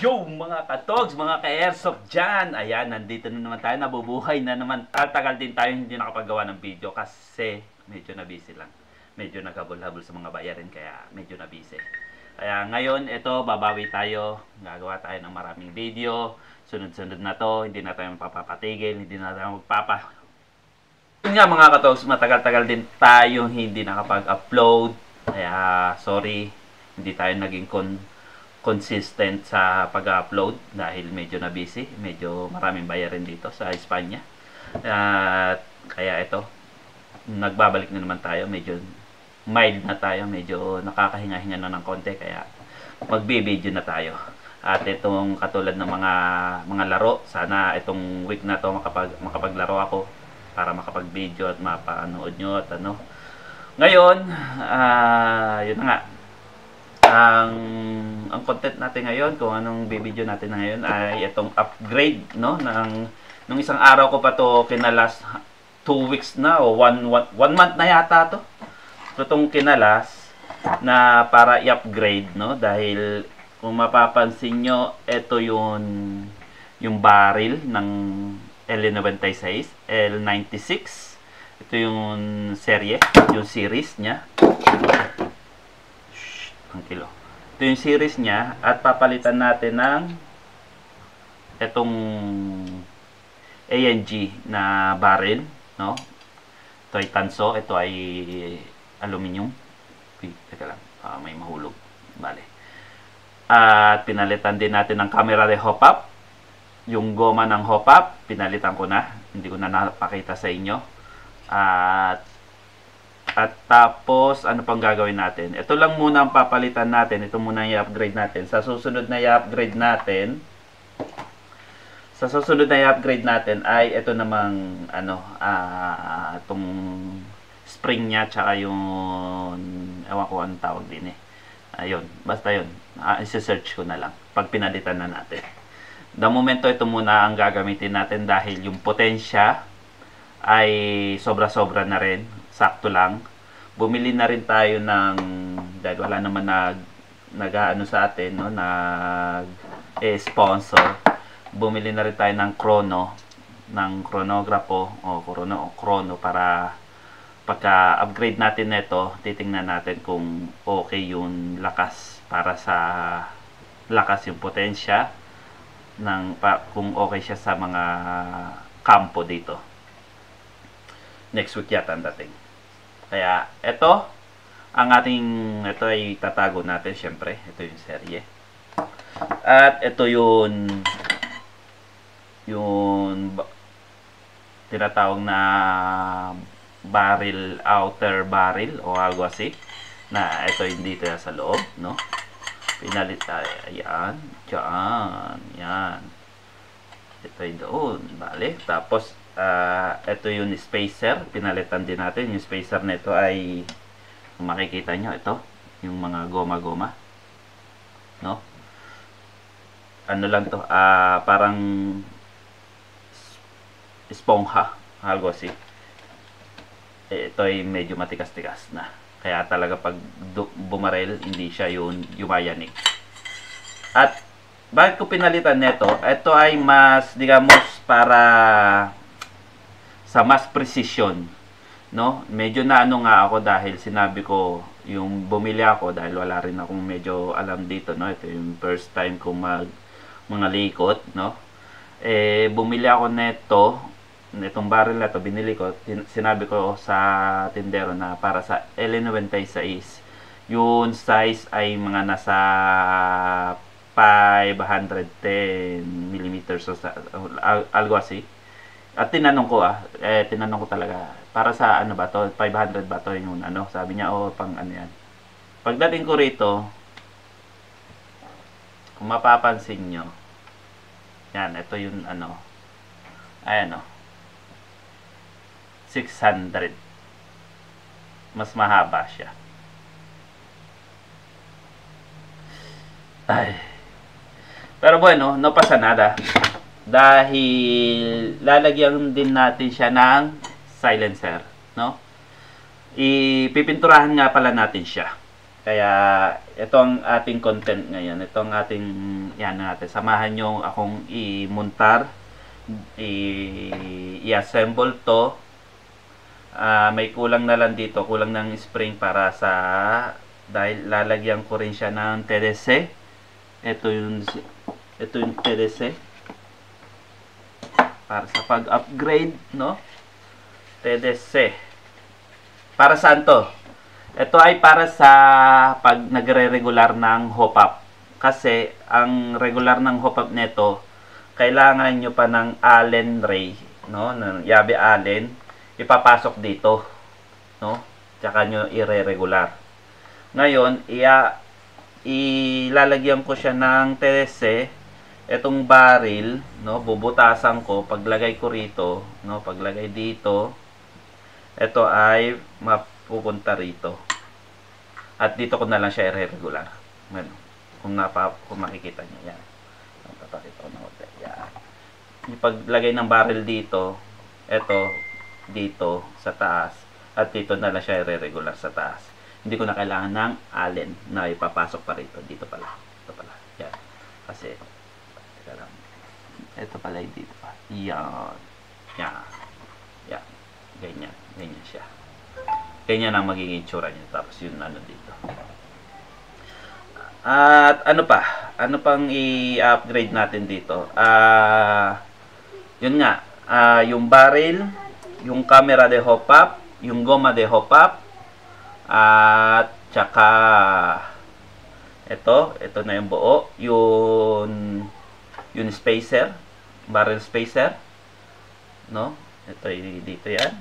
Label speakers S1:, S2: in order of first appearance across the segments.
S1: Yo mga katogs, mga ka-airsoft dyan. Ayan, nandito na naman tayo, nabubuhay na naman. Tagal din tayo hindi nakapagawa ng video kasi medyo na busy lang. Medyo naghabol-habol sa mga bayarin kaya medyo na busy. Kaya ngayon, ito, babawi tayo. Gagawa tayo ng maraming video. Sunod-sunod na to, hindi na tayo mapapatigil, hindi na tayo Yun nga mga katogs, matagal-tagal din tayo hindi nakapag-upload. Kaya sorry, hindi tayo naging consistent sa pag-upload dahil medyo na busy, medyo maraming bayarin dito sa Espanya. At kaya ito, nagbabalik na naman tayo, medyo mild na tayo, medyo nakakahinga-hinga na ng konti kaya magbi-video na tayo. At itong katulad ng mga laro, sana itong week na to makapaglaro ako para makapag-video at mapanood nyo at ano. Ngayon, yun na nga. Ang content natin ngayon, kung anong video natin ngayon ay itong upgrade, no, nung isang araw ko pa to kinalas, 2 weeks na o 1 month na yata to. Itong kinalas na para i-upgrade, no, dahil kung mapapansin nyo, ito yung barrel ng L96, L96. Ito yung serye, yung series niya. Ang kilo. Ito yung series niya at papalitan natin ng itong ANG na barrel, no? Ito ay tanso, ito ay aluminum. Teka lang, may mahulog. Bale. At pinalitan din natin ng camera de hop-up. Yung goma ng hop-up, pinalitan ko na. Hindi ko na napakita sa inyo. At tapos, ano pang gagawin natin? Ito lang muna ang papalitan natin. Ito muna yung i-upgrade natin. Sa susunod na i-upgrade natin, ay ito namang, itong spring niya, tsaka yung, ewan ko anong tawag din eh. Ayun, basta yun. Isa-search ko na lang. Pag pinalitan na natin. The momento, ito muna ang gagamitin natin dahil yung potensya ay sobra-sobra na rin. Sakto lang. Bumili na rin tayo ng, dahil wala naman nag-ano sa atin, no, sponsor. Bumili na rin tayo ng chronographo o chrono para pagka-upgrade natin nito, titingnan natin kung okay yung lakas para sa lakas yung potensya kung okay siya sa mga kampo dito. Next week yata ang dating. Kaya, ito ay tatago natin, syempre. Ito yung serye. At ito yung tinatawag na barrel, outer barrel, o algo asi. Na ito yung dito sa loob, no? Pinalit tayo. Ayan. Diyan. Yan. Ito yung doon. Bale. Tapos, ito yung spacer, pinalitan din natin. Yung spacer nito ay, kung makikita nyo, ito yung mga goma-goma, no? Ano lang to, parang esponja, algo asi. Ito ay medyo matikas-tikas na, kaya talaga pag bumarel, hindi siya yung yumayanig. At bakit ko pinalitan nito? Ito ay mas, digamos, para sa mas precision, no? Medyo naano nga ako dahil sinabi ko yung bumili ako dahil wala rin akong medyo alam dito, no? Ito yung first time ko mga likot, no? Bumili ako netong barrel na to, binili ko, sinabi ko sa tindero na para sa L96, yung size ay mga nasa 510 mm so algo asi. At tinanong ko talaga, para sa ano ba to? 500 ba to yung ano? Sabi niya, pang ano yan. Pagdating ko rito, kung mapapansin nyo, yan, ito yung ano, ayan o, 600. Mas mahaba siya. Ay. Pero bueno, no pasa nada. Dahil lalagyan din natin siya ng silencer, no? Ipipinturahan nga pala natin siya. Kaya ito ang ating content ngayon. Ito ang ating yan natin. Samahan nyo akong i-montar, i-assemble to. May kulang na lang dito, kulang ng spring para sa dahil lalagyan ko rin siya ng TDC. Ito yung TDC para sa pag-upgrade, no? TDC. Para saan to? Ito ay para sa pag nagre-regular ng hop-up. Kasi ang regular ng hop-up nito, kailangan nyo pa ng Allen ray, no? Ng Yabe Allen, ipapasok dito, no? Tsaka nyo i-regular. Ngayon, ilalagyan ko siya ng TDC. Itong barrel, no? Bubutasan ko, paglagay ko rito, no? Paglagay dito, ito ay pupunta rito. At dito ko na lang siya i-regular. Kung makikita niyo yan. Papakita ko na ulit. Yan. Yung paglagay ng barrel dito, ito, dito, sa taas. At dito na lang siya i-regular sa taas. Hindi ko na kailangan ng Allen na ipapasok pa rito. Dito pala. Ito pala. Yan. Kasi, teka lang. Ito pala yung dito pa. Yan. Yan. Yan. Ganyan. Ganyan siya. Ganyan ang magiging itsura niya. Tapos yun ano dito. At ano pa? Ano pang i-upgrade natin dito? Yun nga. Yung barrel, yung camera de hop-up, yung goma de hop-up, at tsaka ito na yung buo. Yung spacer, barrel spacer. No? Ito dito yan.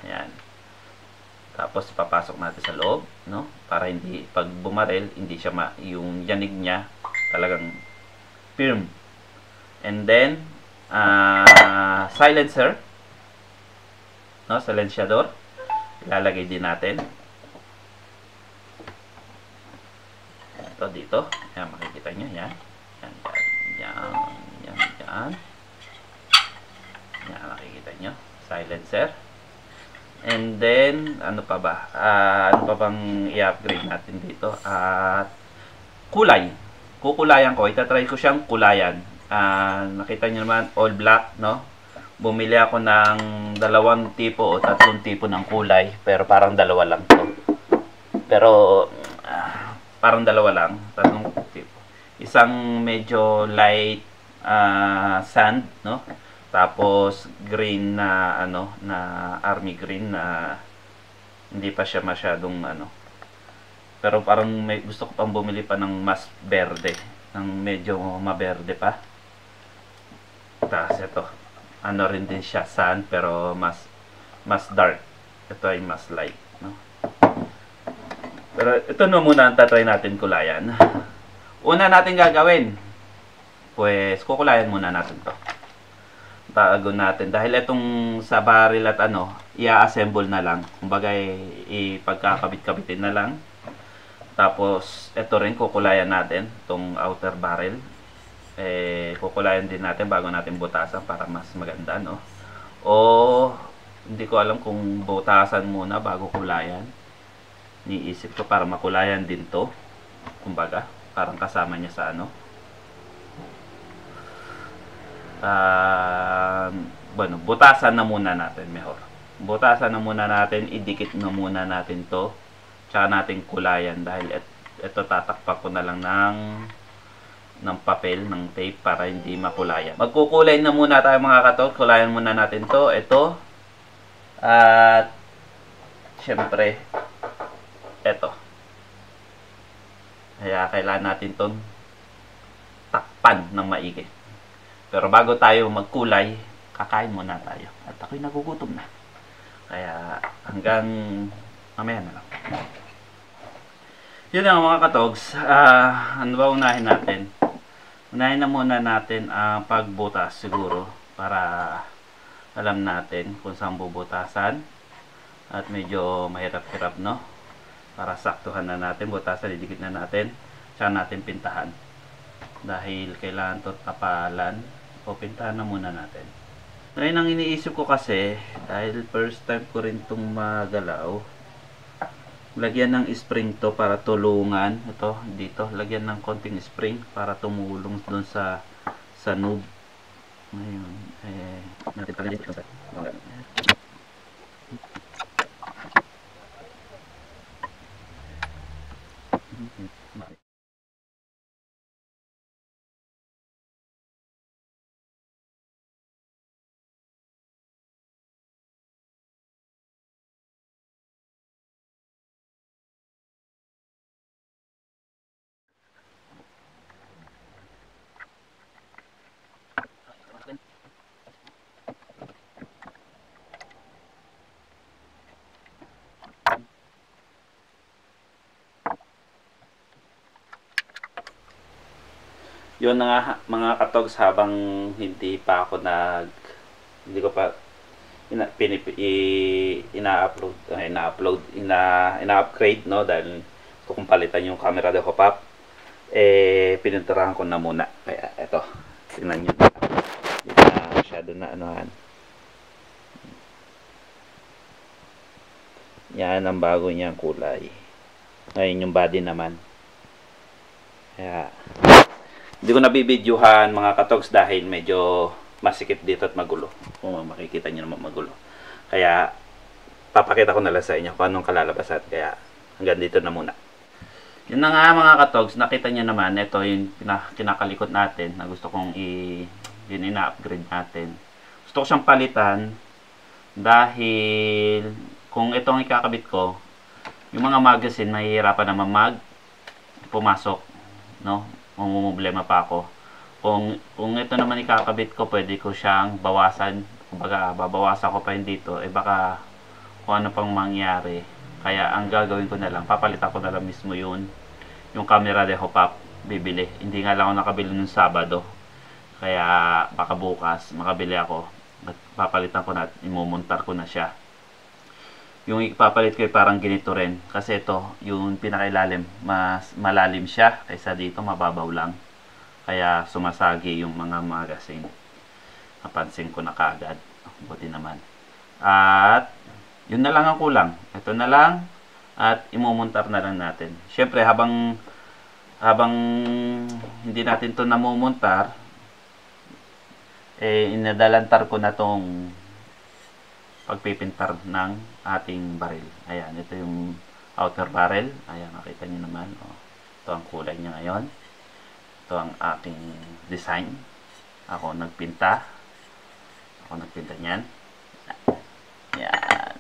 S1: Ayan. Tapos papasok natin sa loob, no? Para hindi pag bumarel, hindi siya yung yanig niya talagang firm. And then silencer, no? Silenciador. Ilalagay din natin. Ito dito. Ayan, makikita niyo yan. Yan, yan, yan, yan. Yan, makikita niyo. Silencer. And then, ano pa ba? Ano pa bang i-upgrade natin dito? At kulay. Kukulayan ko. Itatry ko siyang kulayan. Nakita niyo naman, all black, no? Bumili ako ng 2 tipo o 3 tipo ng kulay. Pero parang 2 lang to. Pero, parang 2 lang. 3 tipo. Isang medyo light sand, no? Tapos green na na army green na hindi pa siya masyadong Pero parang gusto ko pang bumili pa ng mas berde, ng medyo maberde pa. Tapos ito, rin din siya sand pero mas dark. Ito ay mas light, no? Pero ito na muna ang tatry natin kulayan. Una natin gagawin, pues kukulayan muna natin to. Bago natin. Dahil itong sa barrel at i-assemble na lang. Kumbaga, ipagkakabit-kabitin na lang. Tapos, ito rin, kukulayan natin. Itong outer barrel. Kukulayan din natin bago natin butasan para mas maganda, no? O, hindi ko alam kung butasan muna bago kulayan. Niisip ko para makulayan din to. Kumbaga, parang kasama niya sa bueno, butasan na muna natin mejor. Butasan na muna natin, idikit na muna natin to. Tsaka natin kulayan dahil ito tatakpak ko na lang ng papel, ng tape para hindi makulayan. Magkukulay na muna tayo mga katot. Kulayan muna natin to. Ito. At syempre ito. Kaya kailangan natin tong takpan ng maigi. Pero bago tayo magkulay, kakain muna tayo. At ako'y nagugutom na. Kaya hanggang mamaya na lang. Yun ang mga katogs. Ano ba unahin natin? Unahin na muna natin ang pagbutas siguro. Para alam natin kung saan bubutasan. At medyo mahirap-hirap, no? Para saktuhan na natin. Butasan, idikit na natin. Tsaka natin pintahan. Dahil kailangan to tapalan. O pintahan na muna natin. Ngayon ang iniisip ko kasi, dahil first time ko rin itong magalaw, Lagyan ng spring to para tulungan. Ito, dito. Lagyan ng konting spring para tumulong dun sa noob. Ngayon, natin pala dito sa yun na nga mga katogs, habang hindi pa ako hindi ko pa ina-upgrade, no, dahil gusto kong palitan yung camera de hop-up, pininturahan ko na muna. Kaya eto, tingnan nyo, hindi na masyado na anuhan. Yan ang bago niyang kulay. Ngayon yung body naman, kaya hindi ko nabibidyohan mga katogs dahil medyo masikip dito at magulo. Kung makikita nyo naman magulo. Kaya papakita ko na lang sa inyo kung anong kalalabasan. Kaya hanggang dito na muna. Yun na nga mga katogs, nakita nyo naman, ito yung kinakalikot natin na gusto kong ina-upgrade natin. Gusto ko siyang palitan dahil kung itong ikakabit ko, yung mga magazine mahihirapan naman pumasok, no? Problema pa ako. Kung ito naman ikakabit ko, pwede ko siyang bawasan. Kumbaga, babawasan ko pa yun dito. Baka kung ano pang mangyari. Kaya ang gagawin ko na lang, papalitan ko na lang mismo yung camera de hop-up. Bibili. Hindi nga lang ako nakabili nung Sabado. Kaya baka bukas makabili ako. At papalitan ko na at imumuntar ko na siya. Yung ipapalit ko parang ganito rin. Kasi ito, yung pinakailalim, mas malalim siya. Kaysa dito, mababaw lang. Kaya sumasagi yung mga magazine. Napansin ko na kaagad. Buti naman. At, yun na lang ang kulang. Ito na lang. At imumuntar na lang natin. Siyempre, habang hindi natin to namumuntar, inadalantar ko na tong pagpipintar ng ating baril. Ayan, ito yung outer barrel. Ayan, nakita nyo naman. Ito ang kulay niya ngayon. Ito ang aking design. Ako nagpinta niyan. Ayan.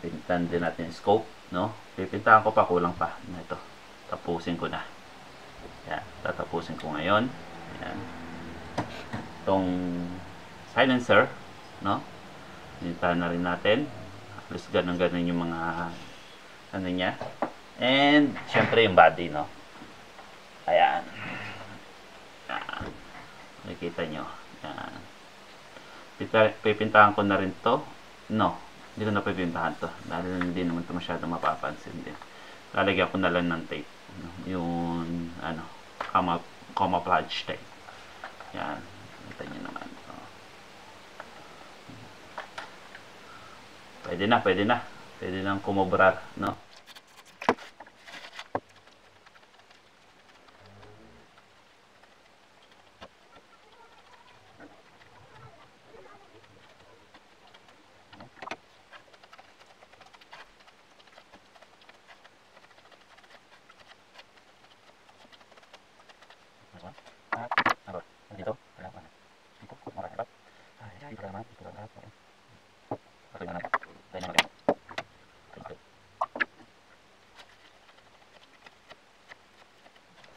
S1: Pintan din natin yung scope, no? Pipintahan ko pa, kulang pa. Ito, tapusin ko na. Ayan, tatapusin ko ngayon. Ayan. Itong silencer, no? Pintahan na rin natin. At least ganun-ganun yung mga ano niya. And, syempre yung body, no? Ayan. Nakikita nyo. Ayan. Pipintahan ko na rin to. No. Hindi ko na pipintahan to. Dahil hindi naman to masyado mapapansin din. Lalagyan ko na lang ng tape. Yung, camouflage tape. Ayan. Kita nyo naman. Pwede na. Pwede nang kumobrar, no? Dito,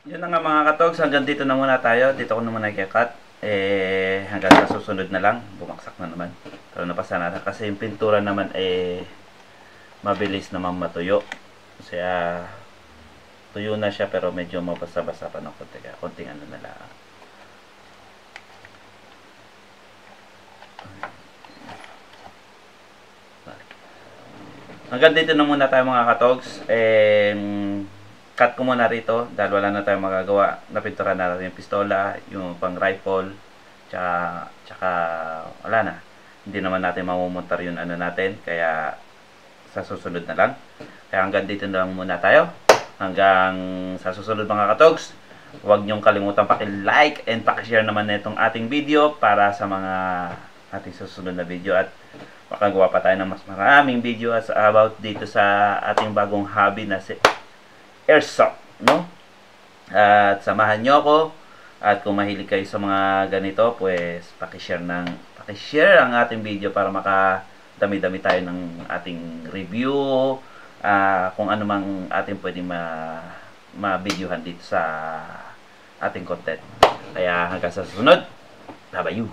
S1: yun na nga mga katogs, hanggang dito na muna tayo. Dito ko naman nag-cut. Hanggang sa susunod na lang. Bumaksak na naman. Pero napasa natin. Kasi yung pintura naman mabilis naman matuyo. Kasi tuyo na siya pero medyo mabasa-basa pa ng konti. Kaya konting ano na lang. Hanggang dito na muna tayo mga katogs. Cut ko muna rito dahil wala na tayong magagawa. Napintura na natin yung pistola, yung pang rifle, tsaka wala na. Hindi naman natin mamumuntar yung ano natin, kaya sa susunod na lang. Kaya hanggang dito na lang muna tayo. Hanggang sa susunod mga katogs. Huwag niyong kalimutan paki-like and paki-share naman na itong ating video para sa mga ating susunod na video. At makagawa pa tayo ng mas maraming video about dito sa ating bagong hobby na si Airsoft, no? At samahan niyo ako. At kung mahilig kayo sa mga ganito, pues paki-share ang ating video para makadami-dami tayo ng ating review, kung ano mang ating pwedeng ma-videohan dito sa ating content. Kaya hanggang sa susunod, bye-bye you.